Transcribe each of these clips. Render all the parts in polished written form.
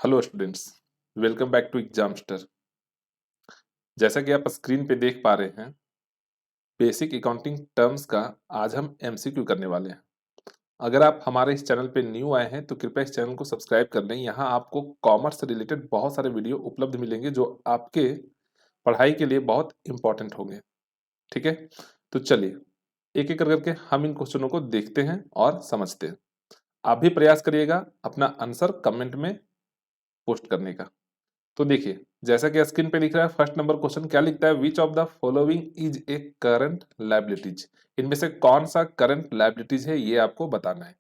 Hello students, welcome back to Examster. जैसा कि आप स्क्रीन पे देख पा रहे हैं, बेसिक अकाउंटिंग टर्म्स का आज हम एमसीक्यू करने वाले हैं। अगर आप हमारे इस चैनल पे न्यू आए हैं तो कृपया इस चैनल को सब्सक्राइब कर लें। यहाँ आपको कॉमर्स से रिलेटेड बहुत सारे वीडियो उपलब्ध मिलेंगे जो आपके पढ़ाई के लिए बहुत इंपॉर्टेंट होंगे। ठीक है, तो चलिए एक एक करके हम इन क्वेश्चनों को देखते हैं और समझते हैं। आप भी प्रयास करिएगा अपना आंसर कमेंट में पोस्ट करने का। तो देखिए, जैसा कि स्क्रीन पे दिख रहा है, फर्स्ट नंबर क्वेश्चन क्या लिखता है, which of the following is a current liabilities. इनमें से कौन सा करंट लायबिलिटीज है ये आपको बताना है।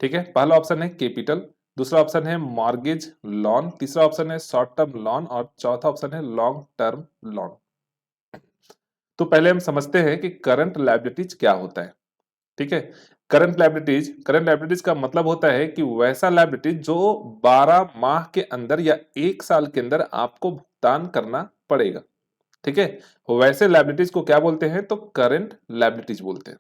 ठीक है, पहला ऑप्शन है कैपिटल, दूसरा ऑप्शन है मॉर्गेज लोन, तीसरा ऑप्शन है शॉर्ट टर्म लोन और चौथा ऑप्शन है लॉन्ग टर्म लोन। तो पहले हम समझते हैं कि करंट लायबिलिटीज क्या होता है। ठीक है, करंट लायबिलिटीज का मतलब होता है कि वैसा लायबिलिटीज जो 12 माह के अंदर या 1 साल के अंदर आपको भुगतान करना पड़ेगा। ठीक है, वैसे लायबिलिटीज को क्या बोलते हैं, तो करंट लायबिलिटीज बोलते हैं।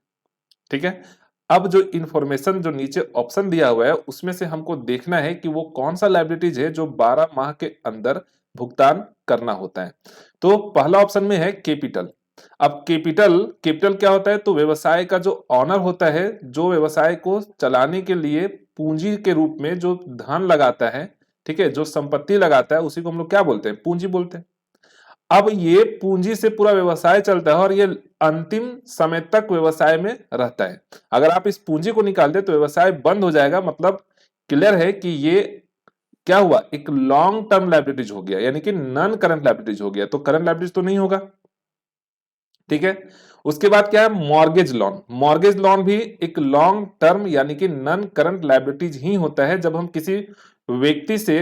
ठीक है, अब जो इंफॉर्मेशन जो नीचे ऑप्शन दिया हुआ है उसमें से हमको देखना है कि वो कौन सा लायबिलिटीज है जो 12 माह के अंदर भुगतान करना होता है। तो पहला ऑप्शन में है कैपिटल। अब कैपिटल कैपिटल क्या होता है, तो व्यवसाय का जो ऑनर होता है, जो व्यवसाय को चलाने के लिए पूंजी के रूप में जो धन लगाता है, ठीक है, जो संपत्ति लगाता है, उसी को हम लोग क्या बोलते हैं, पूंजी बोलते हैं। अब ये पूंजी से पूरा व्यवसाय चलता है और ये अंतिम समय तक व्यवसाय में रहता है। अगर आप इस पूंजी को निकाल दे तो व्यवसाय बंद हो जाएगा। मतलब क्लियर है कि ये क्या हुआ, एक लॉन्ग टर्म लायबिलिटीज हो गया, यानी कि नॉन करंट लायबिलिटीज हो गया। तो करंट लायबिलिटीज तो नहीं होगा। ठीक है, उसके बाद क्या है, मॉर्गेज लोन। मॉर्गेज लोन भी एक लॉन्ग टर्म यानी कि नॉन करंट लायबिलिटीज ही होता है। जब हम किसी व्यक्ति से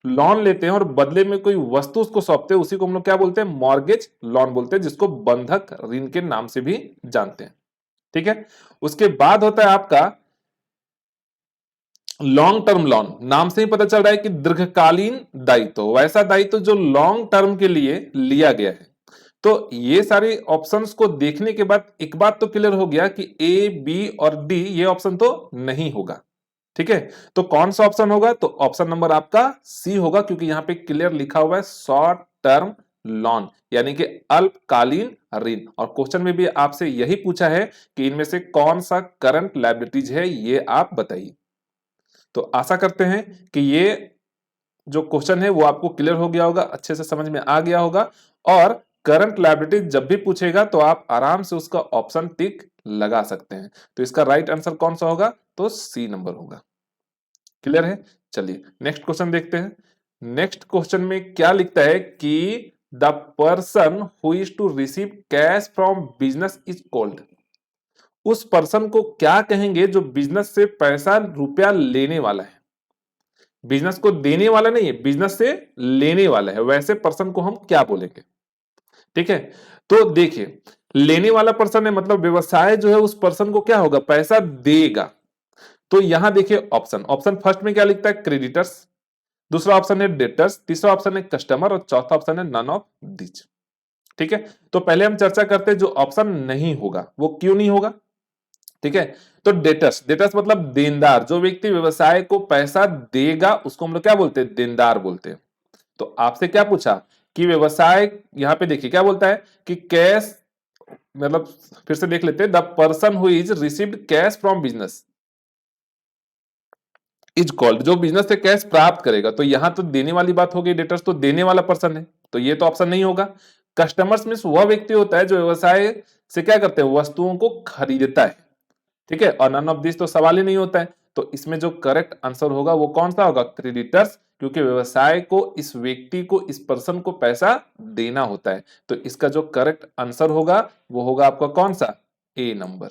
लोन लेते हैं और बदले में कोई वस्तु उसको सौंपते हैं, उसी को हम लोग क्या बोलते हैं, मॉर्गेज लोन बोलते हैं, जिसको बंधक ऋण के नाम से भी जानते हैं। ठीक है, उसके बाद होता है आपका लॉन्ग टर्म लोन। नाम से ही पता चल रहा है कि दीर्घकालीन दायित्व, वैसा दायित्व जो लॉन्ग टर्म के लिए लिया गया है। तो ये सारे ऑप्शंस को देखने के बाद एक बात तो क्लियर हो गया कि ए, बी और डी ये ऑप्शन तो नहीं होगा। ठीक है, तो कौन सा ऑप्शन होगा, तो ऑप्शन नंबर आपका सी होगा, क्योंकि यहां पे क्लियर लिखा हुआ है शॉर्ट टर्म लोन, यानी कि अल्पकालीन ऋण। और क्वेश्चन में भी आपसे यही पूछा है कि इनमें से कौन सा करंट लायबिलिटीज है, ये आप बताइए। तो आशा करते हैं कि ये जो क्वेश्चन है वो आपको क्लियर हो गया होगा, अच्छे से समझ में आ गया होगा। और करंट लायबिलिटी जब भी पूछेगा तो आप आराम से उसका ऑप्शन टिक लगा सकते हैं। तो इसका राइट आंसर कौन सा होगा, तो सी नंबर होगा। क्लियर है, चलिए नेक्स्ट क्वेश्चन देखते हैं। नेक्स्ट क्वेश्चन में क्या लिखता है कि the person who is to receive cash from business is called. उस पर्सन को क्या कहेंगे जो बिजनेस से पैसा रुपया लेने वाला है। बिजनेस को देने वाला नहीं है, बिजनेस से लेने वाला है, वैसे पर्सन को हम क्या बोलेंगे। ठीक है, तो देखिए, लेने वाला पर्सन है मतलब व्यवसाय जो है उस पर्सन को क्या होगा, पैसा देगा। तो यहां देखिए ऑप्शन ऑप्शन फर्स्ट में क्या लिखता है, क्रेडिटर्स, दूसरा ऑप्शन है डेटर्स, तीसरा ऑप्शन है कस्टमर और चौथा ऑप्शन है नन ऑफ दिस। ठीक है, तो पहले हम चर्चा करते हैं जो ऑप्शन नहीं होगा वो क्यों नहीं होगा। ठीक है, तो डेटर्स, डेटर्स मतलब देनदार, जो व्यक्ति व्यवसाय को पैसा देगा उसको हम लोग क्या बोलते हैं, देनदार बोलते हैं। तो आपसे क्या पूछा कि व्यवसाय, यहां पे देखिए क्या बोलता है कि कैश, मतलब फिर से देख लेते हैं, the person who is received cash from business is called, जो बिजनेस से कैश प्राप्त करेगा। तो यहां तो देने वाली बात हो गई, डेटर्स तो देने वाला पर्सन है, तो ये तो ऑप्शन नहीं होगा। कस्टमर्स मीन्स वह व्यक्ति होता है जो व्यवसाय से क्या करते हैं, वस्तुओं को खरीदता है। ठीक है, और नन ऑफ दिस तो सवाल ही नहीं होता है। तो इसमें जो करेक्ट आंसर होगा वो कौन सा होगा, क्रेडिटर्स, क्योंकि व्यवसाय को, इस व्यक्ति को, इस पर्सन को पैसा देना होता है। तो इसका जो करेक्ट आंसर होगा वो होगा आपका कौन सा, ए नंबर।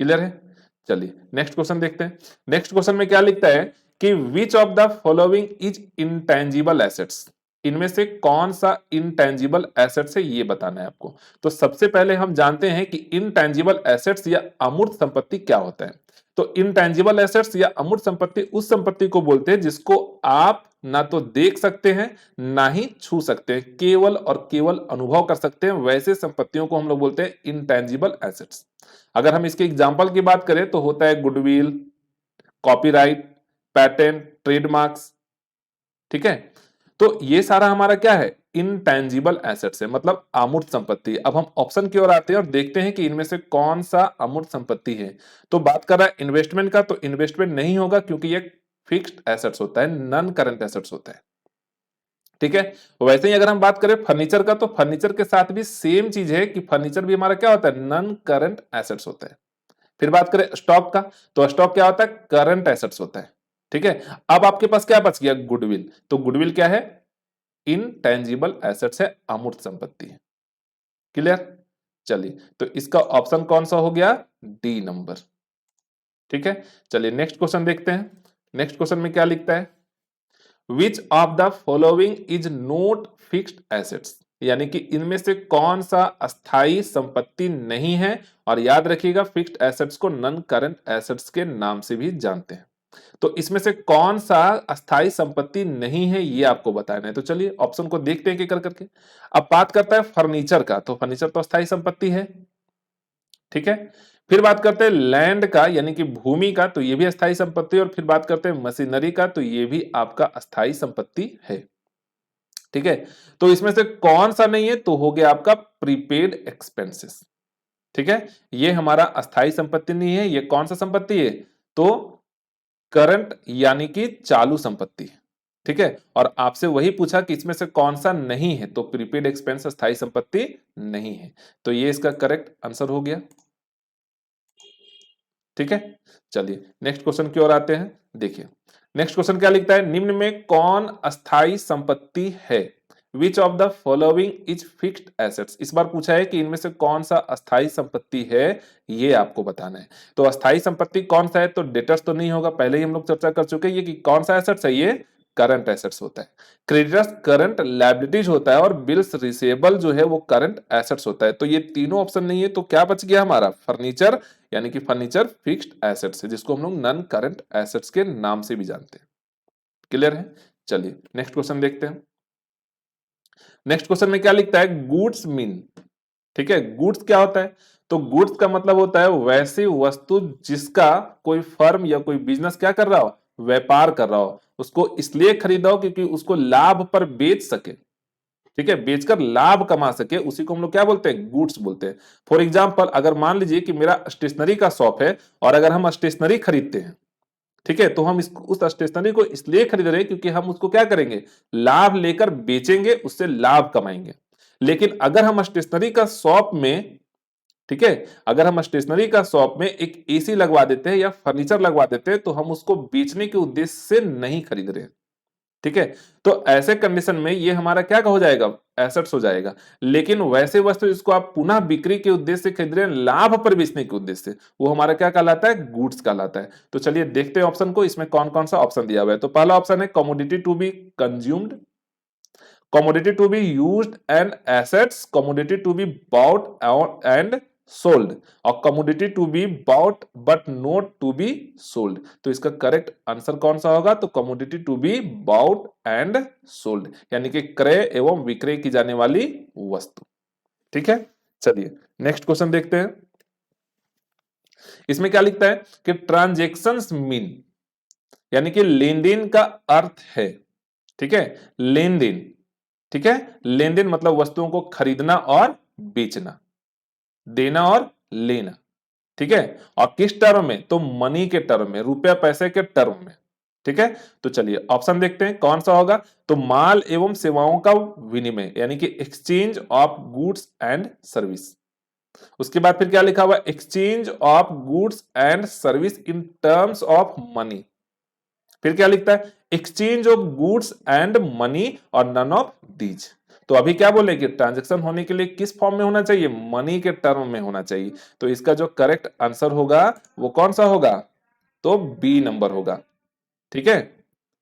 क्लियर है, चलिए नेक्स्ट क्वेश्चन देखते हैं। नेक्स्ट क्वेश्चन में क्या लिखता है कि which of the following is intangible assets. इनमें से कौन सा इंटेंजिबल एसेट्स है ये बताना है आपको। तो सबसे पहले हम जानते हैं कि इंटेंजिबल एसेट्स या अमूर्त संपत्ति क्या होता है। तो इंटेंजिबल एसेट्स या अमूर्त संपत्ति उस संपत्ति को बोलते हैं जिसको आप ना तो देख सकते हैं ना ही छू सकते हैं, केवल और केवल अनुभव कर सकते हैं, वैसे संपत्तियों को हम लोग बोलते हैं इंटेंजिबल एसेट्स। अगर हम इसके एग्जाम्पल की बात करें तो होता है गुडविल, कॉपीराइट, पैटेंट, ट्रेडमार्क्स, ठीक है। तो ये सारा हमारा क्या है, इनटेंजिबल एसेट्स है, मतलब अमूर्त संपत्ति। अब हम ऑप्शन की ओर आते हैं और देखते हैं कि इनमें से कौन सा अमूर्त संपत्ति है। तो बात कर रहा है इन्वेस्टमेंट का, तो इन्वेस्टमेंट नहीं होगा क्योंकि ये फिक्स्ड एसेट्स होता है, नॉन करंट एसेट्स होता है। ठीक है। वैसे ही अगर हम बात करें फर्नीचर का, तो फर्नीचर के साथ भी सेम चीज है कि फर्नीचर भी हमारा क्या होता है, नॉन करंट एसेट्स होता है। फिर बात करें स्टॉक का, तो स्टॉक क्या होता है, करंट एसेट्स होता है। ठीक है। अब आपके पास क्या बच गया, गुडविल। तो गुडविल क्या है, इनटेंजिबल एसेट्स है, अमूर्त संपत्ति है। क्लियर। चलिए, तो इसका ऑप्शन कौन सा हो गया, डी नंबर। ठीक है। चलिए नेक्स्ट क्वेश्चन देखते हैं। नेक्स्ट क्वेश्चन में क्या लिखता है, which of the following is not fixed assets, यानी कि इनमें से कौन सा अस्थाई संपत्ति नहीं है। और याद रखिएगा फिक्स्ड एसेट्स को नॉन करंट एसेट्स के नाम से भी जानते हैं। तो इसमें से कौन सा अस्थाई संपत्ति नहीं है ये आपको बताना है। तो चलिए ऑप्शन को देखते हैं कि कर करके। अब बात करता है फर्नीचर का, तो फर्नीचर तो अस्थाई संपत्ति है। ठीक है। फिर बात करते हैं लैंड का, यानी कि भूमि का, तो ये भी अस्थाई संपत्ति। और फिर बात करते हैं मशीनरी का, तो ये भी आपका अस्थाई संपत्ति है। ठीक है। तो इसमें से कौन सा नहीं है, तो हो गया आपका प्रीपेड एक्सपेंसेस। ठीक है। ये हमारा अस्थाई संपत्ति नहीं है। ये कौन सा संपत्ति है, तो करंट यानी कि चालू संपत्ति है। ठीक है। और आपसे वही पूछा कि इसमें से कौन सा नहीं है, तो प्रीपेड एक्सपेंस अस्थाई संपत्ति नहीं है। तो ये इसका करेक्ट आंसर हो गया। ठीक है। चलिए नेक्स्ट क्वेश्चन की ओर आते हैं। देखिए नेक्स्ट क्वेश्चन क्या लिखता है, निम्न में कौन अस्थाई संपत्ति है, which of the following is fixed assets. इस बार पूछा है कि इनमें से कौन सा अस्थाई संपत्ति है, ये आपको बताना है। तो अस्थाई संपत्ति कौन सा है, तो डेटर्स तो नहीं होगा, पहले ही हम लोग चर्चा कर चुके हैं ये कि कौन सा एसेट्स है, ये करंट एसेट्स होता है। क्रेडिटर्स करंट लायबिलिटीज होता है और बिल्स रिसीवेबल जो है वो करंट एसेट्स होता है। तो ये तीनों ऑप्शन नहीं है, तो क्या बच गया हमारा, फर्नीचर, यानी कि फर्नीचर फिक्स्ड एसेट्स है, जिसको हम लोग नॉन करंट एसेट्स के नाम से भी जानते हैं। क्लियर है। चलिए नेक्स्ट क्वेश्चन देखते हैं। नेक्स्ट क्वेश्चन में क्या लिखता है, गुड्स मीन। ठीक है। गुड्स क्या होता है, तो गुड्स का मतलब होता है वैसी वस्तु जिसका कोई फर्म या कोई बिजनेस क्या कर रहा हो, व्यापार कर रहा हो, उसको इसलिए खरीदा हो क्योंकि उसको लाभ पर बेच सके। ठीक है। बेचकर लाभ कमा सके, उसी को हम लोग क्या बोलते हैं, गुड्स बोलते हैं। फॉर एग्जाम्पल अगर मान लीजिए कि मेरा स्टेशनरी का शॉप है और अगर हम स्टेशनरी खरीदते हैं, ठीक है, तो हम उस स्टेशनरी को इसलिए खरीद रहे हैं क्योंकि हम उसको क्या करेंगे, लाभ लेकर बेचेंगे, उससे लाभ कमाएंगे। लेकिन अगर हम स्टेशनरी का शॉप में, ठीक है, अगर हम स्टेशनरी का शॉप में एक एसी लगवा देते हैं या फर्नीचर लगवा देते हैं, तो हम उसको बेचने के उद्देश्य से नहीं खरीद रहे हैं। ठीक है। तो ऐसे कंडीशन में ये हमारा क्या हो जाएगा, एसेट्स हो जाएगा। लेकिन वैसे वस्तु जिसको आप पुनः बिक्री के उद्देश्य से खरीद रहे हैं, लाभ पर बेचने के उद्देश्य से, वो हमारा क्या कहलाता है, गुड्स कहलाता है। तो चलिए देखते हैं ऑप्शन को, इसमें कौन कौन सा ऑप्शन दिया हुआ है। तो पहला ऑप्शन है commodity to be consumed, commodity to be used and assets, commodity to be bought and sold, और commodity to be bought but not to be sold। तो इसका करेक्ट आंसर कौन सा होगा, तो commodity to be bought and sold, यानी कि क्रय एवं विक्रय की जाने वाली वस्तु। ठीक है। चलिए नेक्स्ट क्वेश्चन देखते हैं। इसमें क्या लिखता है कि ट्रांजेक्शन्स मीन, यानी कि लेन देन का अर्थ है। ठीक है। लेन देन, ठीक है, लेन देन मतलब वस्तुओं को खरीदना और बेचना, देना और लेना। ठीक है। और किस टर्म में, तो मनी के टर्म में, रुपया पैसे के टर्म में। ठीक है। तो चलिए ऑप्शन देखते हैं कौन सा होगा, तो माल एवं सेवाओं का विनिमय, यानी कि exchange of goods and service. उसके बाद फिर क्या लिखा हुआ, exchange of goods and service in terms of money. फिर क्या लिखता है, exchange of goods and money और नन ऑफ दीज। तो अभी क्या बोले कि ट्रांजैक्शन होने के लिए किस फॉर्म में होना चाहिए, मनी के टर्म में होना चाहिए। तो इसका जो करेक्ट आंसर होगा वो कौन सा होगा, तो बी नंबर होगा। ठीक है।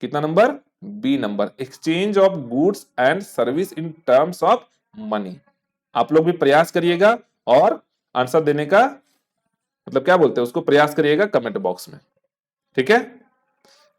कितना number, B number, exchange of goods and service in terms of money. आप लोग भी प्रयास करिएगा और आंसर देने का मतलब क्या बोलते हैं उसको, प्रयास करिएगा कमेंट बॉक्स में। ठीक है।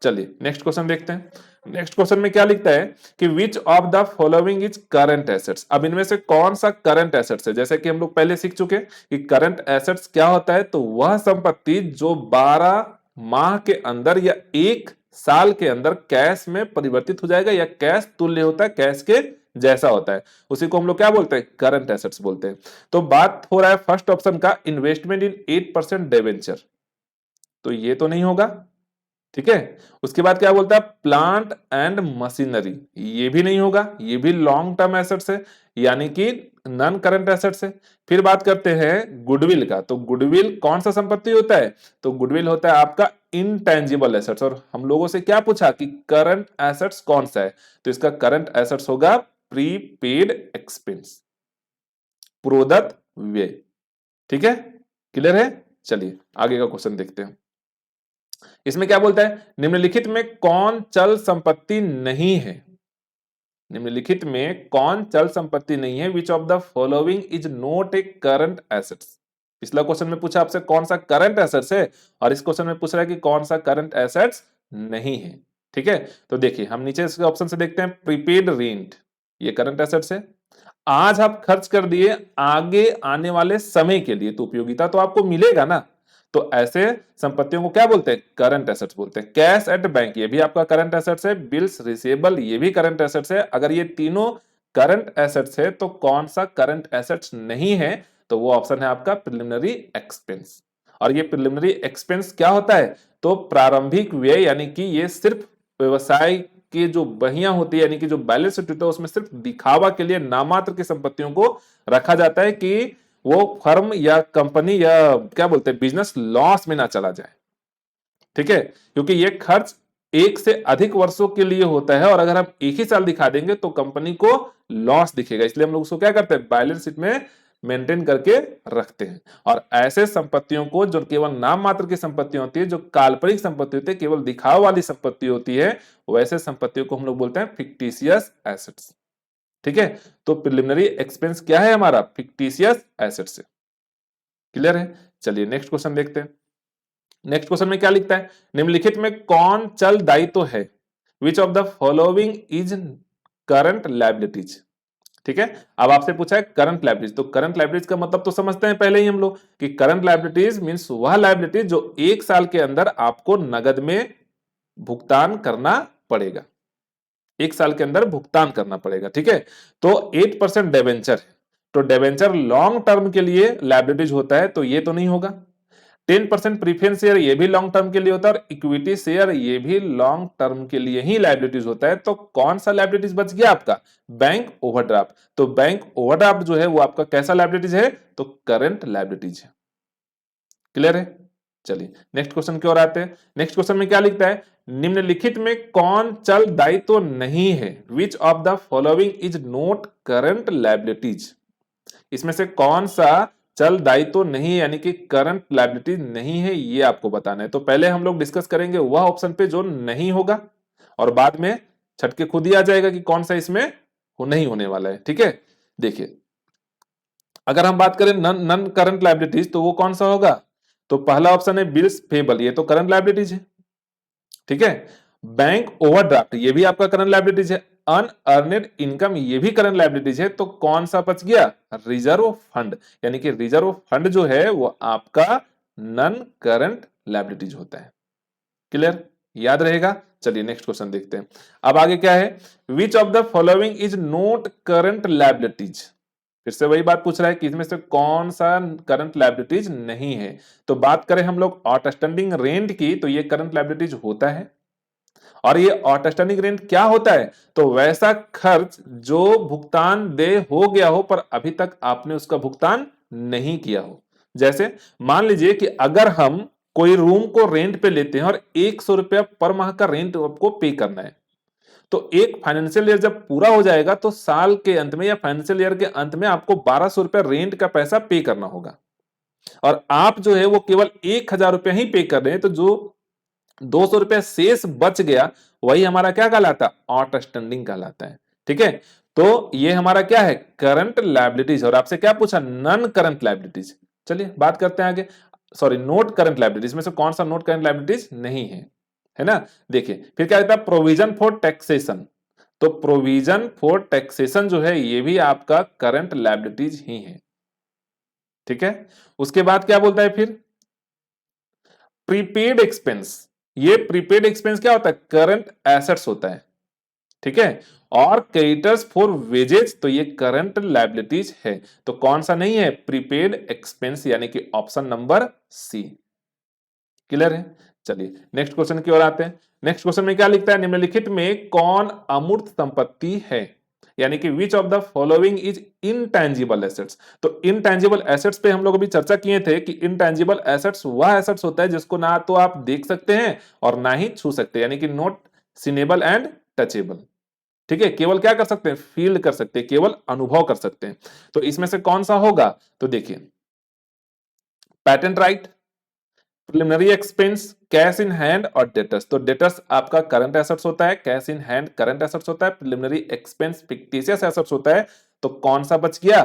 चलिए नेक्स्ट क्वेश्चन देखते हैं। नेक्स्ट क्वेश्चन में क्या लिखता है कि which of the following is current assets. अब इनमें से कौन सा करंट एसेट्स है। जैसे कि हम लोग पहले सीख चुके कि करंट एसेट्स क्या होता है, तो वह संपत्ति जो 12 माह के अंदर या 1 साल के अंदर कैश में परिवर्तित हो जाएगा या कैश तुल्य होता है, कैश के जैसा होता है, उसी को हम लोग क्या बोलते हैं, करंट एसेट्स बोलते हैं। तो बात हो रहा है फर्स्ट ऑप्शन का, इन्वेस्टमेंट इन 8% डिवेंचर, तो ये तो नहीं होगा, ठीक है। उसके बाद क्या बोलता है, प्लांट एंड मशीनरी, ये भी नहीं होगा, ये भी लॉन्ग टर्म एसेट्स है, यानी कि नॉन करंट एसेट्स है। फिर बात करते हैं गुडविल का, तो गुडविल कौन सा संपत्ति होता है, तो गुडविल होता है आपका इनटेंजिबल एसेट्स। और हम लोगों से क्या पूछा कि करंट एसेट्स कौन सा है, तो इसका करंट एसेट्स होगा प्रीपेड एक्सपेंस, प्रोदत्त व्यय, ठीक है, क्लियर है। चलिए आगे का क्वेश्चन देखते हैं। इसमें क्या बोलता है, निम्नलिखित में कौन चल संपत्ति नहीं है, निम्नलिखित में कौन चल संपत्ति नहीं है, which of the following is not a current assets. पिछला क्वेश्चन में पूछा आपसे कौन सा करंट एसेट्स है, और इस क्वेश्चन में पूछ रहा है कि कौन सा करंट एसेट्स नहीं है, ठीक है। तो देखिए हम नीचे इसके ऑप्शन से देखते हैं, प्रीपेड रेंट, ये करंट एसेट्स है, आज आप खर्च कर दिए आगे आने वाले समय के लिए, तो उपयोगिता तो आपको मिलेगा ना, तो ऐसे संपत्तियों को क्या बोलते हैं, करंट एसेट्स बोलते हैं। कैश एट बैंक, ये भी आपका करंट एसेट्स है, बिल्स रिसीवेबल, ये भी करंट एसेट्स है। अगर ये तीनों करंट एसेट्स है तो कौन सा करंट एसेट्स नहीं है, तो वो ऑप्शन है आपका प्रिलिमिनरी एक्सपेंस। और ये प्रिलिमिनरी एक्सपेंस क्या होता है, तो प्रारंभिक व्यय, यानी कि ये सिर्फ व्यवसाय की जो बहियां होती है, यानी कि जो बैलेंस शीट होता है उसमें सिर्फ दिखावा के लिए नामात्र की संपत्तियों को रखा जाता है कि वो फर्म या कंपनी या क्या बोलते हैं बिजनेस लॉस में ना चला जाए, ठीक है। क्योंकि ये खर्च एक से अधिक वर्षों के लिए होता है, और अगर हम एक ही साल दिखा देंगे तो कंपनी को लॉस दिखेगा, इसलिए हम लोग उसको क्या करते हैं, बैलेंस शीट में मेंटेन करके रखते हैं। और ऐसे संपत्तियों को, जो केवल नाम मात्र की संपत्ति होती है, जो काल्पनिक संपत्ति होती है, केवल दिखावा वाली संपत्ति होती है, वैसे संपत्तियों को हम लोग बोलते हैं फिक्टिशियस एसेट्स, ठीक है। तो प्रिलिमिनरी एक्सपेंस क्या है हमारा, फिक्टिशियस एसेट्स है, क्लियर है। चलिए नेक्स्ट क्वेश्चन देखते हैं। नेक्स्ट क्वेश्चन में क्या लिखता है, निम्नलिखित में कौन चल दायित्व है, which of the following is current liabilities, ठीक है। अब आपसे पूछा है करंट लायबिलिटीज, तो करंट लायबिलिटीज का मतलब तो समझते हैं पहले ही हम लोग कि करंट लायबिलिटीज मींस वह लायबिलिटीज जो एक साल के अंदर आपको नगद में भुगतान करना पड़ेगा, एक साल के अंदर भुगतान करना पड़ेगा, ठीक है। तो 8% डेवेंचर है, तो डेवेंचर लॉन्ग टर्म के लिए लायबिलिटीज होता है, तो ये तो नहीं होगा। 10% प्रीफरेंस शेयर, ये भी लॉन्ग टर्म के लिए होता है, और इक्विटी शेयर ये भी लॉन्ग टर्म के लिए ही लायबिलिटीज होता है। तो कौन सा लायबिलिटीज बच गया आपका, बैंक ओवरड्राफ्ट। तो बैंक ओवरड्राफ्ट जो है वो आपका कैसा लायबिलिटीज है, तो करंट लायबिलिटीज है, क्लियर है। चलिए नेक्स्ट क्वेश्चन की ओर आते हैं। नेक्स्ट क्वेश्चन में क्या लिखता है, निम्नलिखित में कौन चल दायित्व नहीं है, which of the following is not current liabilities. इसमें से कौन सा चल दायित्व नहीं, यानी कि करंट लायबिलिटी नहीं है, ये आपको बताना है। तो पहले हम लोग डिस्कस करेंगे वह ऑप्शन पे जो नहीं होगा, और बाद में छट के खुद ही आ जाएगा कि कौन सा इसमें नहीं होने वाला है, ठीक है। देखिए अगर हम बात करें नन करंट लायबिलिटीज, तो वो कौन सा होगा, तो पहला ऑप्शन है बिल्स पेबल, ये तो करंट लायबिलिटीज है, ठीक है। बैंक ओवरड्राफ्ट, ये भी आपका करंट लायबिलिटीज है। अनअर्नेड इनकम, ये भी करंट लायबिलिटीज है। तो कौन सा बच गया, रिजर्व फंड, यानी कि रिजर्व फंड जो है वो आपका नन करंट लायबिलिटीज होता है, क्लियर, याद रहेगा। चलिए नेक्स्ट क्वेश्चन देखते हैं। अब आगे क्या है, which of the following is not current liabilities. फिर से वही बात पूछ रहा है कि इसमें से कौन सा करंट लायबिलिटीज नहीं है। तो बात करें हम लोग आउटस्टैंडिंग रेंट की, तो ये करंट लायबिलिटीज होता है। और ये आउटस्टैंडिंग रेंट क्या होता है, तो वैसा खर्च जो भुगतान दे हो गया हो पर अभी तक आपने उसका भुगतान नहीं किया हो। जैसे मान लीजिए कि अगर हम कोई रूम को रेंट पे लेते हैं और 100 रुपया पर माह का रेंट आपको पे करना है, तो एक फाइनेंशियल ईयर जब पूरा हो जाएगा तो साल के अंत में या फाइनेंशियल ईयर के अंत में आपको 1200 रुपया रेंट का पैसा पे करना होगा, और आप जो है वो केवल 1000 रुपया ही पे कर रहे हैं। तो जो 200 रुपया शेष बच गया वही हमारा क्या कहलाता है, आउटस्टैंडिंग कहलाता है, ठीक है। तो ये हमारा क्या है, करंट लायबिलिटीज। और आपसे क्या पूछा, नॉन करंट लायबिलिटीज। चलिए बात करते हैं आगे, सॉरी नोट करंट लायबिलिटीज में से कौन सा नोट करंट लायबिलिटीज नहीं है, है ना। देखिए फिर क्या कहता है, प्रोविजन फॉर टैक्सेशन। तो प्रोविजन फॉर टैक्सेशन जो है ये भी आपका करंट लायबिलिटीज ही है, ठीक है। उसके बाद क्या बोलता है फिर, प्रीपेड एक्सपेंस। ये प्रीपेड एक्सपेंस क्या होता है? करंट एसेट्स होता है, ठीक है। और क्रेडिटर्स फॉर वेजेस, तो ये करंट लायबिलिटीज है। तो कौन सा नहीं है? प्रीपेड एक्सपेंस, यानी कि ऑप्शन नंबर सी। क्लियर है? चलिए नेक्स्ट क्वेश्चन की ओर आते हैं। नेक्स्ट क्वेश्चन में क्या लिखता है? निम्नलिखित में कौन अमूर्त संपत्ति है? यानी कि which of the following is intangible assets. तो इनटैंजिबल एसेट्स पे हम लोग अभी चर्चा किए थे कि इनटैंजिबल एसेट्स वह एसेट्स होता है जिसको ना तो आप देख सकते हैं और ना ही छू सकते हैं, यानी कि नॉट सीनेबल एंड टचेबल। ठीक है, केवल क्या कर सकते हैं? फील कर सकते हैं, केवल अनुभव कर सकते हैं। तो इसमें से कौन सा होगा? तो देखिए, patent right, preliminary expense, cash in hand और डेटर्स। तो डेटर्स आपका करंट एसेट्स होता है, cash in hand current assets होता है, प्रिलिमिनरी एक्सपेंस फिक्टिशियस एसेट्स होता है। तो कौन सा बच गया?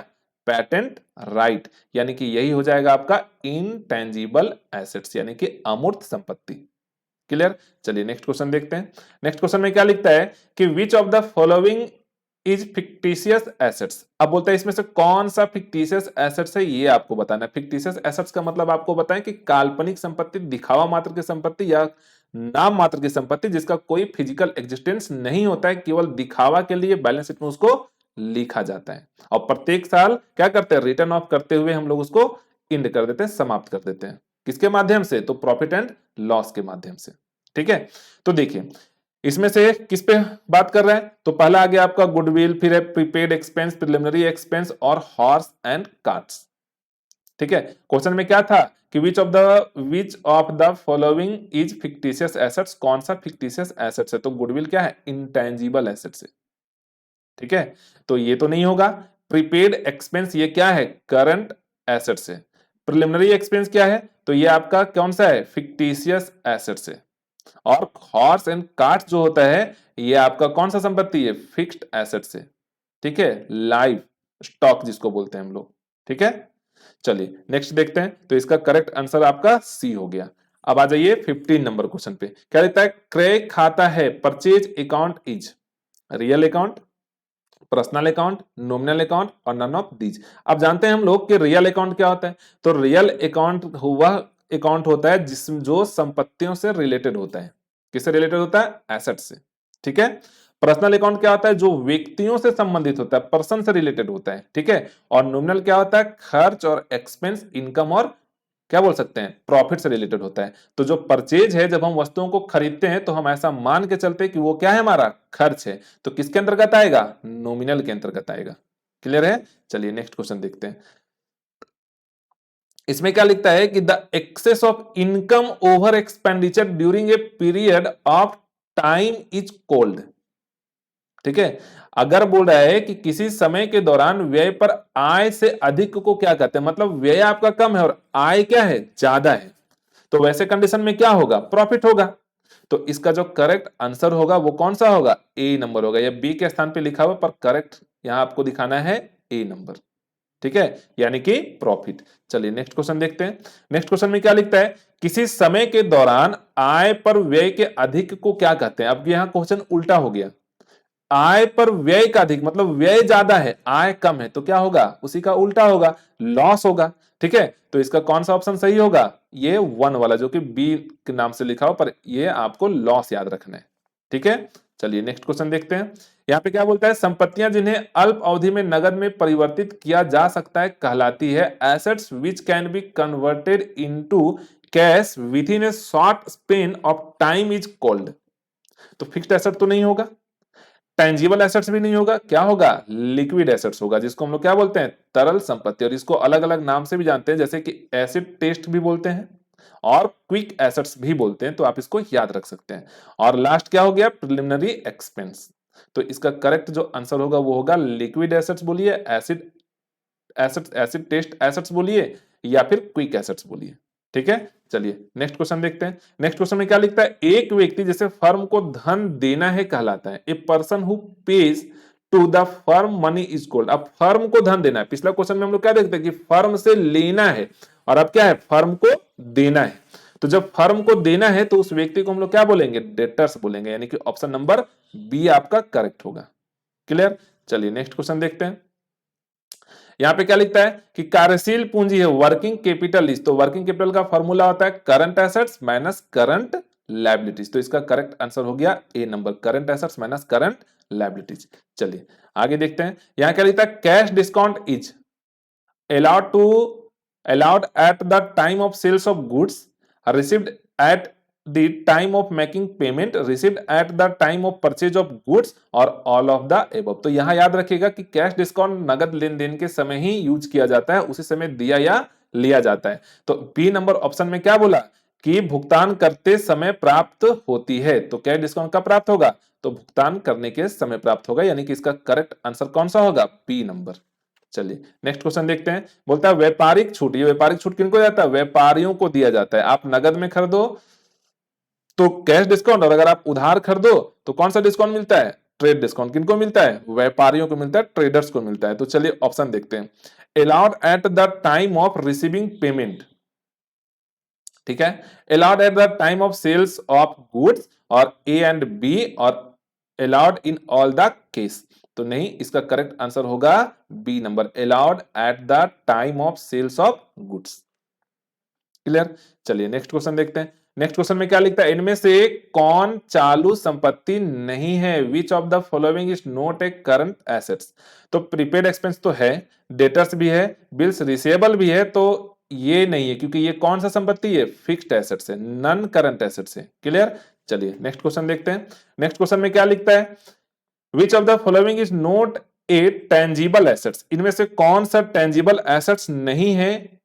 पैटेंट राइट, यानी कि यही हो जाएगा आपका इनटेंजिबल एसेट्स, यानी कि अमूर्त संपत्ति। क्लियर? चलिए नेक्स्ट क्वेश्चन देखते हैं। नेक्स्ट क्वेश्चन में क्या लिखता है कि which of the following is fictitious assets. अब बोलता है इसमें से कौन सा फिक्टिशियस एसेट्स है, ये आपको बताना है। फिक्टिशियस एसेट्स का मतलब आपको बताएं कि काल्पनिक संपत्ति, दिखावा मात्र की संपत्ति या नाम मात्र की संपत्ति जिसका कोई फिजिकल एग्जिस्टेंस नहीं होता है, केवल दिखावा के लिए बैलेंस शीट में उसको लिखा जाता है। और प्रत्येक साल क्या करते हैं? रिटर्न ऑफ करते हुए हम लोग उसको इंड कर देते हैं, समाप्त कर देते हैं। किसके माध्यम से? तो प्रॉफिट एंड लॉस के माध्यम से। ठीक है, तो देखिए इसमें से किस पे बात कर रहे हैं? तो पहला आ गया आपका गुडविल, फिर है प्रीपेड एक्सपेंस, प्रिलिमिनरी एक्सपेंस और हॉर्स एंड कार्ट्स। ठीक है, क्वेश्चन में क्या था कि which of the following is fictitious assets. कौन सा फिक्टिशियस एसेट्स है? तो गुडविल क्या है? इंटेंजिबल एसेट्स है। ठीक है, तो ये तो नहीं होगा। प्रीपेड एक्सपेंस ये क्या है? करंट एसेट्स है। प्रिलिमिनरी एक्सपेंस क्या है? तो ये आपका कौन सा है? फिक्टिशियस एसेट्स है। और हॉर्स एंड कार्ट जो होता है ये आपका कौन सा संपत्ति है? फिक्स्ड एसेट्स है। ठीक है, लाइव स्टॉक जिसको बोलते हैं हम लोग। ठीक है, चलिए नेक्स्ट देखते हैं। तो इसका करेक्ट आंसर आपका सी हो गया। अब आ जाइए 15 नंबर क्वेश्चन पे। क्या लिखता है? क्रय खाता है, purchase account is real account, personal account, nominal account और नन ऑफ दीज। अब जानते हैं हम लोग कि रियल अकाउंट क्या होता है। तो रियल अकाउंट वह अकाउंट होता है जिसमें जो संपत्तियों से रिलेटेड होता है। किससे रिलेटेड होता है? एसेट से। ठीक है, पर्सनल अकाउंट क्या होता है? जो व्यक्तियों से संबंधित होता है, पर्सन से रिलेटेड होता है। ठीक है, और नॉमिनल क्या होता है? खर्च और एक्सपेंस, इनकम और क्या बोल सकते हैं? प्रॉफिट से रिलेटेड होता है। तो जो परचेज है, जब हम वस्तुओं को खरीदते हैं तो हम ऐसा मान के चलते हैं कि वो क्या है? हमारा खर्च है। तो किसके अंतर्गत आएगा? नॉमिनल के अंतर्गत आएगा। क्लियर है? चलिए नेक्स्ट क्वेश्चन देखते हैं। इसमें क्या लिखता है कि the excess of income over expenditure during a period of time is called. ठीक है, अगर बोल रहा है कि किसी समय के दौरान व्यय पर आय से अधिक को क्या कहते हैं? मतलब व्यय आपका कम है और आय क्या है? ज्यादा है। तो वैसे कंडीशन में क्या होगा? प्रॉफिट होगा। तो इसका जो करेक्ट आंसर होगा वो कौन सा होगा? ए नंबर होगा। या बी के स्थान पे लिखा हुआ पर करेक्ट यहां आपको दिखाना है ए नंबर। ठीक है, यानी कि प्रॉफिट। चलिए नेक्स्ट क्वेश्चन देखते हैं। नेक्स्ट क्वेश्चन में क्या लिखता है? किसी समय के दौरान आय पर व्यय के अधिक को क्या कहते हैं? अब यहां क्वेश्चन उल्टा हो गया। आय पर व्यय का अधिक मतलब व्यय ज्यादा है, आय कम है, तो क्या होगा? उसी का उल्टा होगा, लॉस होगा। ठीक है, तो इसका कौन सा ऑप्शन सही होगा? ये वन वाला, जो कि बी के नाम से लिखा हो, पर ये आपको लॉस याद रखना है। ठीक है, चलिए नेक्स्ट क्वेश्चन देखते हैं। यहाँ पे क्या बोलता है? संपत्तियां जिन्हें अल्प अवधि में नगद में परिवर्तित किया जा सकता है कहलाती है assets which can be converted into cash with in a short span of time is called. तो फिक्स्ड एसेट तो नहीं होगा, टेंजिबल एसेट्स भी नहीं होगा, क्या होगा? लिक्विड एसेट्स होगा, जिसको हम लोग क्या बोलते हैं? तरल संपत्ति। और इसको अलग अलग नाम से भी जानते हैं, जैसे कि एसिड टेस्ट भी बोलते हैं और क्विक एसेट्स भी बोलते हैं। तो आप इसको याद रख सकते हैं। और लास्ट क्या हो गया? Preliminary expense. तो इसका करेक्ट जो आंसर होगा वो होगा लिक्विड एसेट्स बोलिए, acid assets, acid test assets बोलिए, या फिर क्विक एसेट्स बोलिए। ठीक है, चलिए नेक्स्ट क्वेश्चन देखते हैं। नेक्स्ट क्वेश्चन में क्या लिखता है? एक व्यक्ति जिसे फर्म को धन देना है कहलाता है। A person who pays to the firm money is called. अब फर्म को धन देना है। पिछला क्वेश्चन में हम लोग क्या देखते हैं कि फर्म से लेना है, और अब क्या है? फर्म को देना है। तो जब फर्म को देना है तो उस व्यक्ति को हम लोग क्या बोलेंगे? डेटर्स बोलेंगे, यानी कि ऑप्शन नंबर बी आपका करेक्ट होगा। क्लियर? चलिए नेक्स्ट क्वेश्चन देखते हैं। यहां पे क्या लिखता है कि कार्यशील पूंजी है, वर्किंग कैपिटल इज। तो वर्किंग कैपिटल का फॉर्मूला होता है current assets minus current liabilities. तो इसका करेक्ट आंसर हो गया a number, current assets minus current liabilities. चलिए आगे देखते हैं, यहां क्या लिखता है, cash discount is allowed to allowed at the time of sales of goods, received at the time of making payment, received at the time of purchase of goods और all of the above। तो यहां याद रखिएगा कि cash discount नगद लेन then के समय ही use किया जाता है, उसी समय दिया या लिया जाता है। तो बी नंबर ऑप्शन में क्या बोला कि भुगतान करते समय प्राप्त होती है, तो कैश डिस्काउंट कब प्राप्त होगा, तो भुगतान करने के समय प्राप्त होगा, यानी कि इसका करेक्ट आंसर कौन सा होगा, बी नंबर। चलिए नेक्स्ट क्वेश्चन देखते हैं, बोलता है व्यापारिक छूट। ये व्यापारिक छूट किनको जाता है, व्यापारियों को दिया जाता है। आप नगद में खरीदो तो कैश डिस्काउंट, और अगर आप उधार खरीदो तो कौन सा डिस्काउंट मिलता है, ट्रेड डिस्काउंट। किनको मिलता है, व्यापारियों को मिलता है, ट्रेडर्स को मिलता है। तो चलिए ऑप्शन देखते हैं, allowed at the time of receiving payment, ठीक है, allowed at the time of sales of goods, और ए एंड बी, और allowed in all the case. तो नहीं, इसका करेक्ट आंसर होगा B number, allowed at the time of sales of goods. Clear. चलिए next question देखते हैं, next question में क्या लिखता है, इनमें से कौन चालू संपत्ति नहीं है, which of the following is not a current assets. तो प्रीपेड एक्सपेंस तो है, डेटर्स भी है, बिल्स रिसीवेबल भी है, तो ये नहीं है, क्योंकि ये कौन सा संपत्ति है, फिक्स्ड एसेट्स है, नॉन करंट एसेट्स है। क्लियर। चलिए नेक्स्ट क्वेश्चन देखते हैं, नेक्स्ट क्वेश्चन में क्या लिखता है, which of the following is not a tangible assets. इनमें से कौन सा टेंजिबल एसेट्स नहीं है,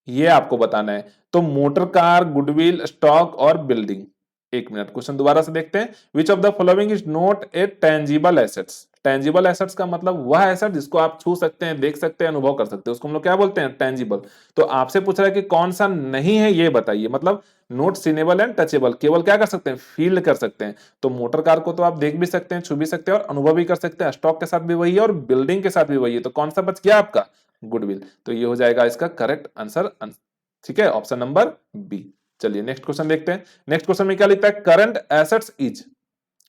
ये आपको बताना है। तो मोटर कार, गुडविल, स्टॉक और बिल्डिंग। एक मिनट, क्वेश्चन दोबारा से देखते हैं, which of the following is not a tangible assets. Tangible assets का मतलब वह एसेट जिसको आप छू सकते हैं, देख सकते हैं, अनुभव कर सकते हैं, उसको हम लोग क्या बोलते हैं, टेंजिबल। तो आपसे पूछ रहा है कि कौन सा नहीं है, ये बताइए। मतलब नोट सीनेबल एंड टचेबल, केवल क्या कर सकते हैं, फील कर सकते हैं। तो मोटर कार को तो आप देख भी सकते हैं, छू भी सकते हैं और अनुभव भी कर सकते हैं। स्टॉक के साथ भी वही है और बिल्डिंग के साथ भी वही है। तो कौन सा बच गया आपका, गुडविल। तो ये हो जाएगा इसका करेक्ट आंसर, ठीक है, ऑप्शन नंबर बी। चलिए नेक्स्ट क्वेश्चन देखते हैं, नेक्स्ट क्वेश्चन में क्या लिखता है, current assets is,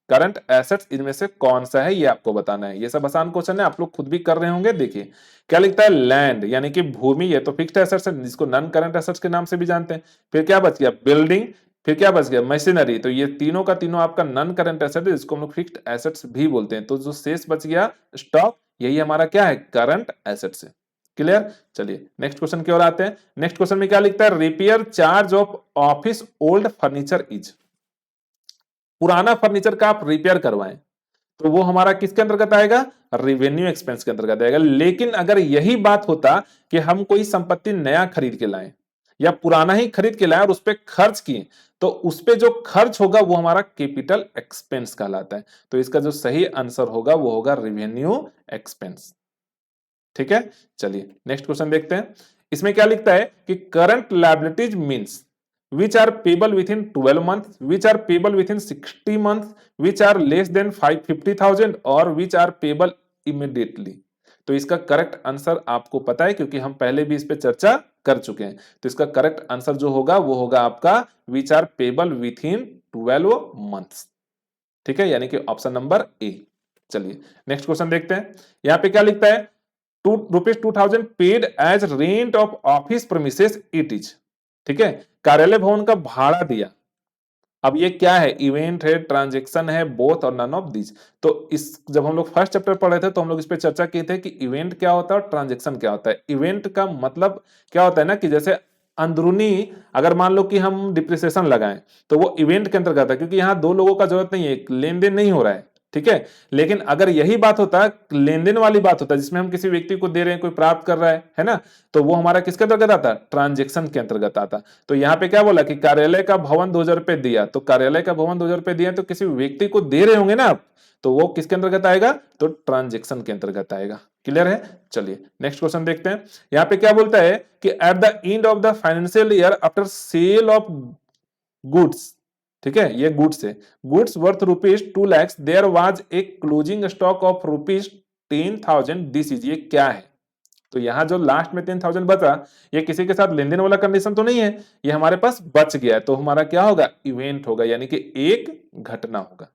current assets इनमें से कौन सा है, ये आपको बताना है। ये सब आसान क्वेश्चन है, आप लोग खुद भी कर रहे होंगे। देखिए क्या लिखता है, लैंड यानी कि भूमि, ये तो फिक्स्ड एसेट्स है, जिसको नॉन करंट एसेट्स के नाम से भी जानते हैं। फिर क्या बच गया, बिल्डिंग, फिर क्या बच गया, मशीनरी। तो ये तीनों का तीनों आपका नॉन करंट एसेट है, जिसको हम लोग फिक्स्ड एसेट्स भी बोलते हैं। तो जो शेष बच गया स्टॉक, यही हमारा क्या है, करंट एसेट्स है। क्लियर। चलिए नेक्स्ट क्वेश्चन की ओर आते हैं, नेक्स्ट क्वेश्चन में क्या लिखता है, repair charge of office old furniture is. पुराना फर्नीचर का आप रिपेयर करवाएं तो वो हमारा किसके अंतर्गत आएगा, रेवेन्यू एक्सपेंस के अंतर्गत आएगा। लेकिन अगर यही बात होता कि हम कोई संपत्ति नया खरीद के लाएं या पुराना ही खरीद के लाएं और उस पर खर्च किए, तो उस पर जो खर्च होगा वो हमारा कैपिटल एक्सपेंस कहलाता है। तो इसका जो सही आंसर होगा वो होगा रेवेन्यू एक्सपेंस। ठीक है। चलिए नेक्स्ट क्वेश्चन देखते हैं, इसमें क्या लिखता है कि current liabilities means which are payable within 12 months, which are payable within 60 months, which are less than 550,000 और which are payable immediately। तो इसका करेक्ट आंसर आपको पता है, क्योंकि हम पहले भी इस पे चर्चा कर चुके हैं। तो इसका करेक्ट आंसर जो होगा वो होगा आपका which are payable within 12 months। ठीक है, यानी कि ऑप्शन नंबर ए। चलिए नेक्स्ट क्वेश्चन देखते हैं, यहां पे क्या लिखता है, ₹2,000 paid as rent of office premises it is. ठीक है, कार्यालय भवन का भाड़ा दिया। अब ये क्या है, इवेंट है, ट्रांजैक्शन है, बोथ और नन ऑफ दीज। तो इस जब हम लोग फर्स्ट चैप्टर पढ़े थे तो हम लोग इस पे चर्चा किए थे कि इवेंट क्या होता है और ट्रांजैक्शन क्या होता है। इवेंट का मतलब क्या होता है ना, कि जैसे अंदरूनी, अगर मान लो कि हम डिप्रिसिएशन लगाएं तो वो इवेंट के अंतर्गत है, क्योंकि यहाँ दो लोगों का जरूरत नहीं है, लेन देन नहीं हो रहा है। ठीक है, लेकिन अगर यही बात होता है, लेन देन वाली बात होता है, जिसमें हम किसी व्यक्ति को दे रहे हैं, कोई प्राप्त कर रहा है ना, तो वो हमारा किसके अंतर्गत आता, ट्रांजेक्शन के अंतर्गत आता। तो यहाँ पे क्या बोला कि कार्यालय का भवन 2,000 रुपए दिया, तो कार्यालय का भवन 2,000 रुपए दिया तो किसी व्यक्ति को दे रहे होंगे ना आप, तो वो किसके अंतर्गत आएगा, तो ट्रांजेक्शन के अंतर्गत आएगा। क्लियर है। चलिए नेक्स्ट क्वेश्चन देखते हैं, यहाँ पे क्या बोलता है कि at the end of the financial year after sale of goods, ठीक है, ये गुड्स है, goods worth ₹2 lakh, there was a closing stock of ₹10,000, this is, ये क्या है। तो यहां जो लास्ट में 10,000 बचा, ये किसी के साथ लेन देन वाला कंडीशन तो नहीं है, ये हमारे पास बच गया है, तो हमारा क्या होगा, इवेंट होगा, यानी कि एक घटना होगा।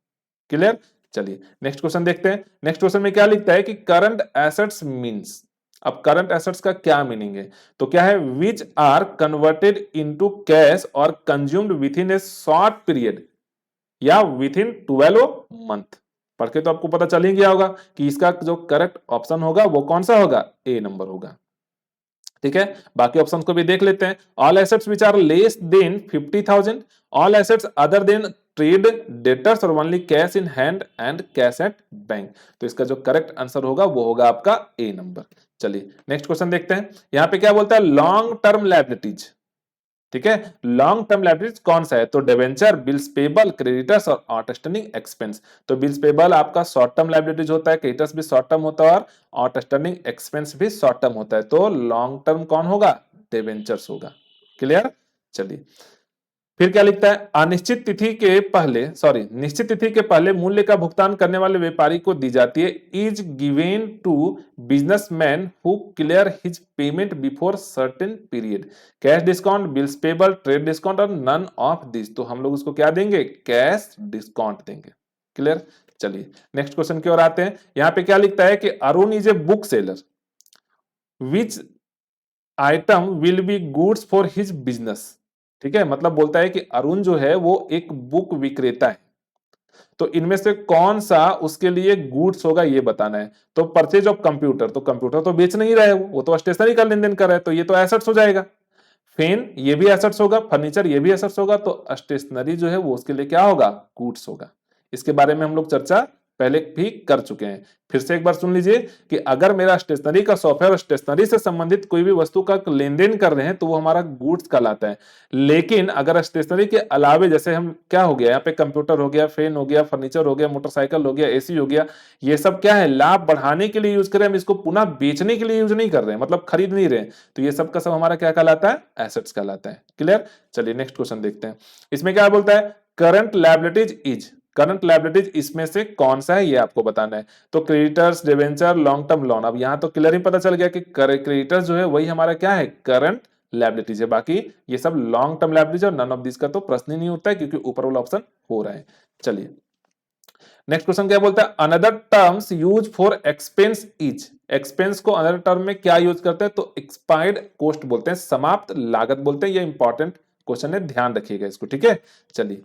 क्लियर। चलिए नेक्स्ट क्वेश्चन देखते हैं, नेक्स्ट क्वेश्चन में क्या लिखता है कि करंट एसेट्स मींस, अब करंट एसेट्स का क्या मीनिंग है? तो क्या है, which are converted into cash और consumed within a short period या विद इन 12 मंथ। पढ़ के तो आपको पता चल ही गया होगा कि इसका जो करेक्ट ऑप्शन होगा वो कौन सा होगा, ए नंबर होगा। ठीक है, बाकी ऑप्शन को भी देख लेते हैं। All assets which are less than 50,000, all assets other than trade debtors और only cash in hand and cash at bank. तो इसका जो करेक्ट आंसर होगा वो होगा आपका ए नंबर। चलिए नेक्स्ट क्वेश्चन देखते हैं। यहां पे क्या बोलता है, लॉन्ग टर्म लायबिलिटीज। ठीक है, लॉन्ग टर्म लायबिलिटीज कौन सा है, तो डिवेंचर, बिल्स पेबल, क्रेडिटर्स और आउटस्टैंडिंग एक्सपेंस। तो बिल्स पेबल आपका शॉर्ट टर्म लायबिलिटीज होता है, क्रेडिटर्स भी शॉर्ट टर्म होता है और आउटस्टैंडिंग एक्सपेंस भी शॉर्ट टर्म होता है। तो लॉन्ग टर्म कौन होगा, डिवेंचर्स होगा। क्लियर। चलिए फिर क्या लिखता है, अनिश्चित तिथि के पहले, सॉरी, निश्चित तिथि के पहले मूल्य का भुगतान करने वाले व्यापारी को दी जाती है, is given to businessman who clear his payment before certain period. Cash discount, bills payable, trade discount और नन ऑफ दिस। तो हम लोग उसको क्या देंगे, कैश डिस्काउंट देंगे। क्लियर। चलिए नेक्स्ट क्वेश्चन की ओर आते हैं। यहां पे क्या लिखता है कि Arun is a book seller, which item will be goods for his business. ठीक है, मतलब बोलता है कि अरुण जो है वो एक बुक विक्रेता है, तो इनमें से कौन सा उसके लिए गुड्स होगा ये बताना है। तो परचेज ऑफ कंप्यूटर, तो कंप्यूटर तो बेच नहीं रहा है, वो तो स्टेशनरी का लेन देन कर रहा है, तो ये तो एसेट्स हो जाएगा। फेन ये भी एसेट्स होगा, फर्नीचर ये भी एसेट्स होगा, तो स्टेशनरी जो है वो उसके लिए क्या होगा, गुड्स होगा। इसके बारे में हम लोग चर्चा पहले भी कर चुके हैं। फिर से एक बार सुन लीजिए कि अगर मेरा स्टेशनरी का शॉप है और स्टेशनरी से संबंधित कोई भी वस्तु का लेन देन कर रहे हैं तो वो हमारा गुड्स कहलाता है। लेकिन अगर स्टेशनरी के अलावे, जैसे हम क्या हो गया यहाँ पे, कंप्यूटर हो गया, फैन हो गया, फर्नीचर हो गया, मोटरसाइकिल हो गया, एसी हो गया, ये सब क्या है, लाभ बढ़ाने के लिए यूज कर रहे हैं, हम इसको पुनः बेचने के लिए यूज नहीं कर रहे हैं, मतलब खरीद नहीं रहे हैं, तो ये सब का सब हमारा क्या कहलाता है, एसेट्स कहलाता है। क्लियर। चलिए नेक्स्ट क्वेश्चन देखते हैं। इसमें क्या बोलता है, current liabilities is, current liabilities इसमें से कौन सा है ये आपको बताना है। तो creditors, debenture, long term loan. अब यहां तो क्लियर ही पता चल गया कि क्रेडिटर्स जो है वही हमारा क्या है, करंट लायबिलिटीज है, बाकी ये सब लॉन्ग टर्म लायबिलिटीज और नन ऑफ दिस का तो प्रश्न ही नहीं उठता है क्योंकि ऊपर वाला ऑप्शन हो रहा है। चलिए नेक्स्ट क्वेश्चन क्या बोलता है, another terms use for expense is. Expense को अनदर टर्म में क्या यूज करते हैं, तो एक्सपायर्ड कॉस्ट बोलते हैं, समाप्त लागत बोलते हैं। ये इंपॉर्टेंट क्वेश्चन है, ध्यान रखिएगा इसको। ठीक है। चलिए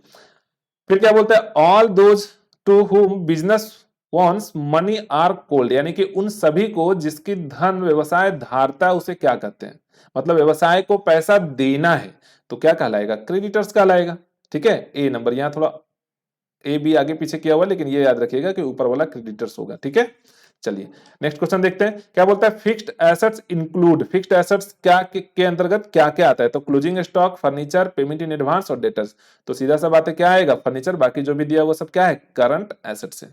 फिर क्या बोलता है, all those to whom business wants money are called, यानी कि उन सभी को जिसकी धन व्यवसाय धारता है उसे क्या कहते हैं, मतलब व्यवसाय को पैसा देना है तो क्या कहलाएगा, क्रेडिटर्स कहलाएगा। ठीक है, ए नंबर। यहां थोड़ा ए बी आगे पीछे किया हुआ, लेकिन ये याद रखिएगा कि ऊपर वाला क्रेडिटर्स होगा। ठीक है। चलिए नेक्स्ट क्वेश्चन देखते हैं। क्या बोलता है, fixed assets include, fixed assets क्या के अंतर्गत क्या क्या आता है, तो closing stock, furniture, payment in advance और डेटर्स। तो सीधा सा बात है, क्या आएगा, फर्नीचर, बाकी जो भी दिया वो सब क्या है, करंट एसेट्स है।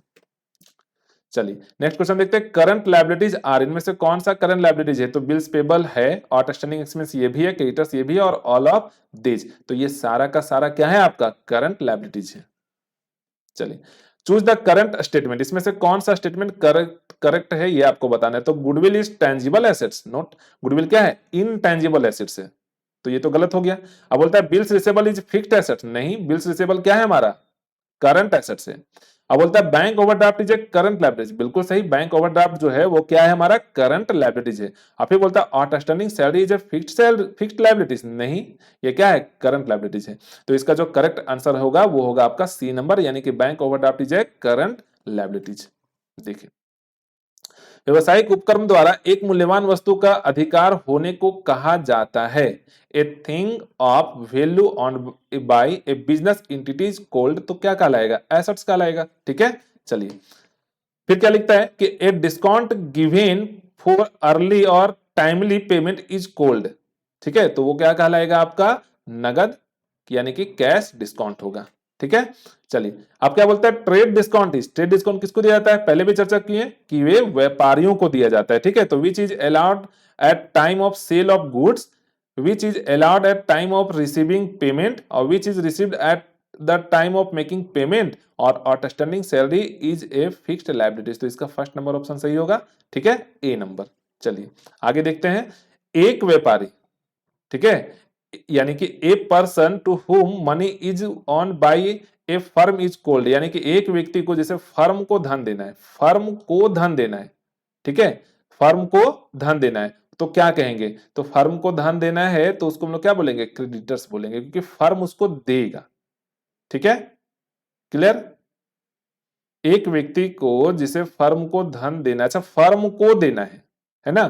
चलिए नेक्स्ट क्वेश्चन देखते हैं, करंट लायबिलिटीज आर, इनमें से कौन सा करंट लायबिलिटीज है, तो बिल्स पेबल है, आउटस्टैंडिंग एक्सपेंस ये भी है, क्रेडिटर्स ये भी है और ऑल ऑफ दिस। तो ये सारा का सारा क्या है, आपका करंट लायबिलिटीज है। चलिए चूज द करंट स्टेटमेंट, इसमें से कौन सा स्टेटमेंट करेक्ट है ये आपको बताना है। तो goodwill is tangible assets, note, goodwill क्या है, इनटेंजिबल एसेट्स है, तो ये तो गलत हो गया। अब बोलता है bills receivable is fixed assets, नहीं, बिल्स रिसेबल क्या है हमारा, करंट एसेट्स है। अब बोलता है bank overdraft is a current liabilities, बिल्कुल सही, बैंक ओवरड्राफ्ट जो है वो क्या है हमारा, करंट लायबिलिटीज है। और फिर बोलता है outstanding salary is a fixed liabilities, नहीं, ये क्या है, करंट लायबिलिटीज है। तो इसका जो करेक्ट आंसर होगा वो होगा आपका सी नंबर, यानी कि bank overdraft is a current liabilities. देखिए व्यवसायिक उपक्रम द्वारा एक मूल्यवान वस्तु का अधिकार होने को कहा जाता है, a thing of value owned by a business entities called, तो क्या कहलाएगा, एसेट्स कहलाएगा। ठीक है। चलिए फिर क्या लिखता है कि a discount given for early और टाइमली पेमेंट इज कोल्ड। ठीक है, तो वो क्या कहलाएगा आपका, नगद, यानी कि कैश डिस्काउंट होगा। ठीक है। चलिए अब क्या बोलता है, trade discount is, trade discount किसको दिया जाता है, पहले भी चर्चा की है कि वे व्यापारियों को दिया जाता है। ठीक है, तो which is allowed at time of sale of goods, which is allowed at time of receiving payment और which is received at the time of making payment और outstanding salary is a fixed liabilities. तो इसका first number option सही होगा। ठीक है, ए number. चलिए आगे देखते हैं, एक व्यापारी, ठीक है, यानी कि a person to whom money is owed by a firm is called, यानी कि एक व्यक्ति को जैसे फर्म को धन देना है, फर्म को धन देना है, ठीक है, फर्म को धन देना है, तो क्या कहेंगे? तो फर्म को धन देना है तो उसको हम लोग क्या बोलेंगे? क्रेडिटर्स बोलेंगे, क्योंकि फर्म उसको देगा। ठीक है, क्लियर? एक व्यक्ति को जिसे फर्म को धन देना, अच्छा फर्म को देना है ना?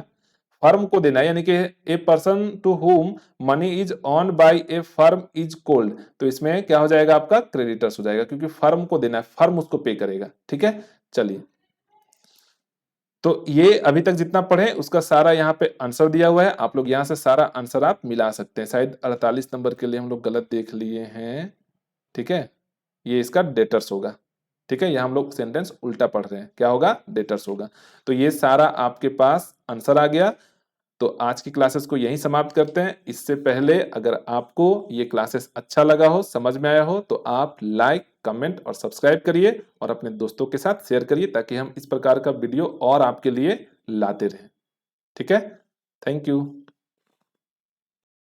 फर्म को देना है, यानी कि a person to whom money is owed by a firm is called, तो इसमें क्या हो जाएगा? आपका क्रेडिटर्स हो जाएगा, क्योंकि फर्म को देना है, फर्म उसको पे करेगा। ठीक है, चलिए, तो ये अभी तक जितना पढ़े उसका सारा यहाँ पे आंसर दिया हुआ है, आप लोग यहाँ से सारा आंसर आप मिला सकते हैं। शायद 48 नंबर के लिए हम लोग गलत देख लिए हैं। ठीक है, ये इसका डेटर्स होगा। ठीक है, यहाँ हम लोग सेंटेंस उल्टा पढ़ रहे हैं, क्या होगा? डेटर्स होगा। तो ये सारा आपके पास आंसर आ गया। तो आज की क्लासेस को यहीं समाप्त करते हैं। इससे पहले अगर आपको ये क्लासेस अच्छा लगा हो, समझ में आया हो, तो आप लाइक, कमेंट और सब्सक्राइब करिए और अपने दोस्तों के साथ शेयर करिए, ताकि हम इस प्रकार का वीडियो और आपके लिए लाते रहें। ठीक है, थैंक यू।